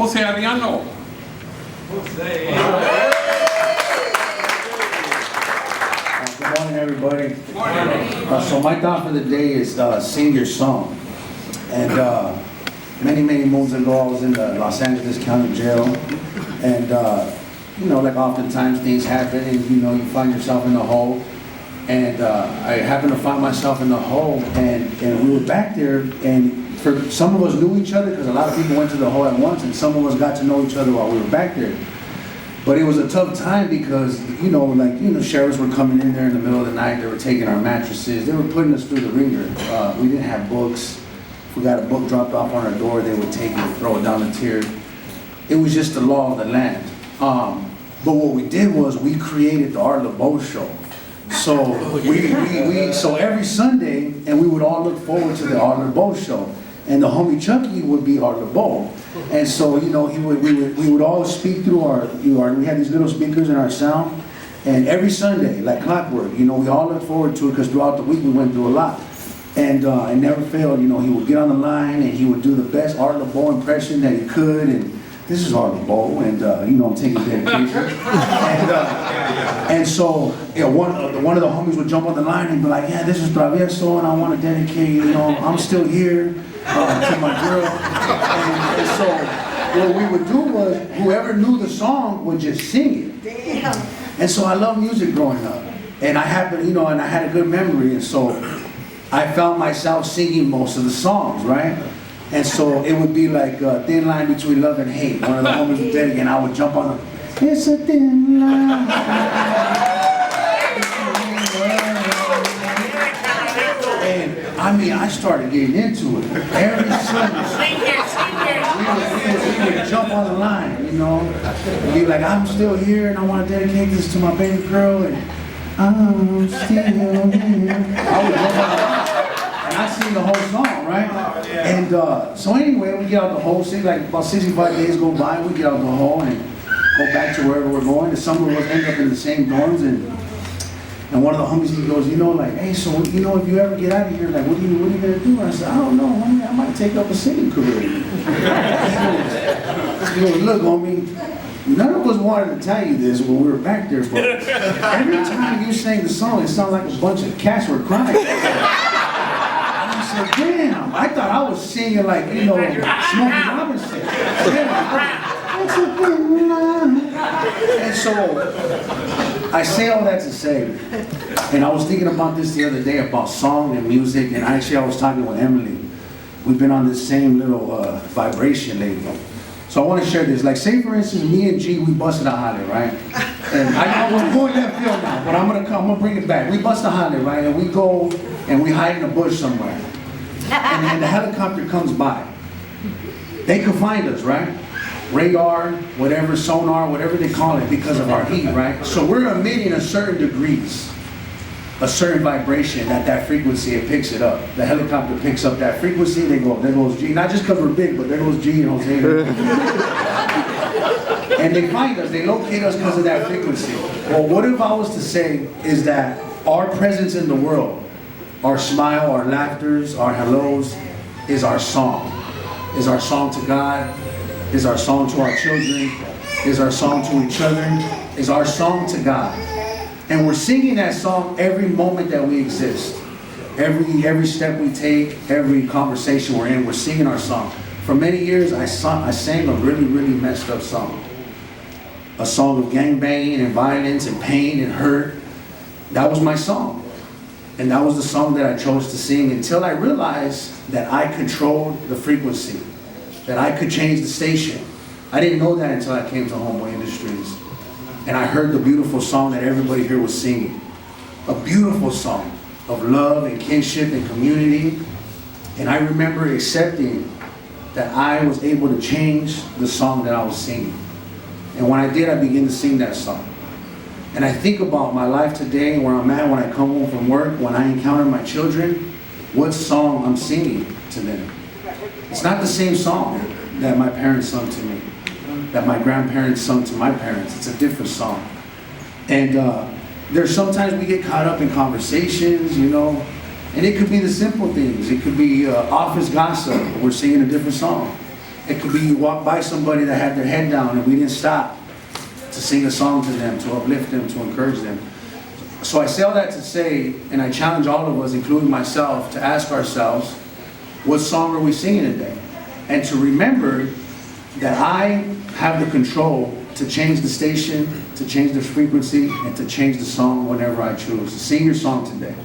Jose Arellano. Good morning, everybody. Good morning. So my thought for the day is sing your song. And many moons ago, I was in the Los Angeles County Jail. And, like oftentimes things happen and, you find yourself in the hole. And I happened to find myself in the hole, and we were back there, and for some of us knew each other because a lot of people went to the hole at once, and some of us got to know each other while we were back there. But it was a tough time because, sheriffs were coming in there in the middle of the night. They were taking our mattresses. They were putting us through the ringer. We didn't have books. If we got a book dropped off on our door, they would take it and throw it down the tier. It was just the law of the land. But what we did was we created the Art LeBeau show. So so every Sunday, and we would all look forward to the Art LeBeau show. And the homie Chucky would be Art LeBeau. And so, we would all speak through we had these little speakers in our sound. And every Sunday, like clockwork, we all looked forward to it because throughout the week we went through a lot. And it never failed, he would get on the line and he would do the best Art LeBeau impression that he could. And this is Art LeBeau, and I'm taking dedication. And so, one of the homies would jump on the line and be like, yeah, this is Travieso, and I want to dedicate, I'm still here to my girl. And so, what we would do was, whoever knew the song would just sing it. Damn. And so I loved music growing up. And I happened, and I had a good memory, and so I found myself singing most of the songs, right? And so it would be like a thin line between love and hate. One of the homies would dedicate, and I would jump on the, it's a thin line. And I started getting into it. Every Sunday, we would jump on the line, and be like, I'm still here, and I want to dedicate this to my baby girl, and I'm still here. I would jump on the line. And I sing the whole song, right? And so anyway, we get out the hole, like about 65 days go by, we get out the hole and go back to wherever we're going. And some of us end up in the same dorms, and one of the homies, he goes, hey, so, if you ever get out of here, like, what are you gonna do? And I said, I don't know, homie, I might take up a singing career. He goes, look, homie, none of us wanted to tell you this when we were back there, but every time you sang the song, it sounded like a bunch of cats were crying. I said, damn, I thought I was singing like, Smokey Robinson. And so, I say all that to say, and I was thinking about this the other day about song and music, and actually I was talking with Emily. We've been on this same little vibration lately. So I want to share this. Like, say for instance, me and G, we busted a holly, right? And I know we're going left field now, but I'm gonna bring it back. We bust a holly, right? And we go and we hide in a bush somewhere. And the helicopter comes by. They could find us, right? Radar, whatever, sonar, whatever they call it, because of our heat, right? So we're emitting a certain degrees, a certain vibration at that frequency, it picks it up. The helicopter picks up that frequency, they go, there goes G. Not just because we're big, but there goes G and Jose. And they find us, they locate us because of that frequency. Well, what if I was to say is that our presence in the world, our smile, our laughters, our hellos, is our song. Is our song to God, is our song to our children, is our song to each other, is our song to God. And we're singing that song every moment that we exist. Every step we take, every conversation we're in, we're singing our song. For many years, I sang a really messed up song. A song of gangbanging and violence and pain and hurt. That was my song. And that was the song that I chose to sing until I realized that I controlled the frequency, that I could change the station. I didn't know that until I came to Homeboy Industries. And I heard the beautiful song that everybody here was singing. A beautiful song of love and kinship and community. And I remember accepting that I was able to change the song that I was singing. And when I did, I began to sing that song. And I think about my life today, where I'm at when I come home from work, when I encounter my children, what song I'm singing to them. It's not the same song that my parents sung to me, that my grandparents sung to my parents. It's a different song. And there's sometimes we get caught up in conversations, and it could be the simple things. It could be office gossip. We're singing a different song. It could be you walk by somebody that had their head down and we didn't stop to sing a song to them, to uplift them, to encourage them. So I say all that to say, and I challenge all of us, including myself, to ask ourselves, what song are we singing today? And to remember that I have the control to change the station, to change the frequency, and to change the song whenever I choose. Sing your song today.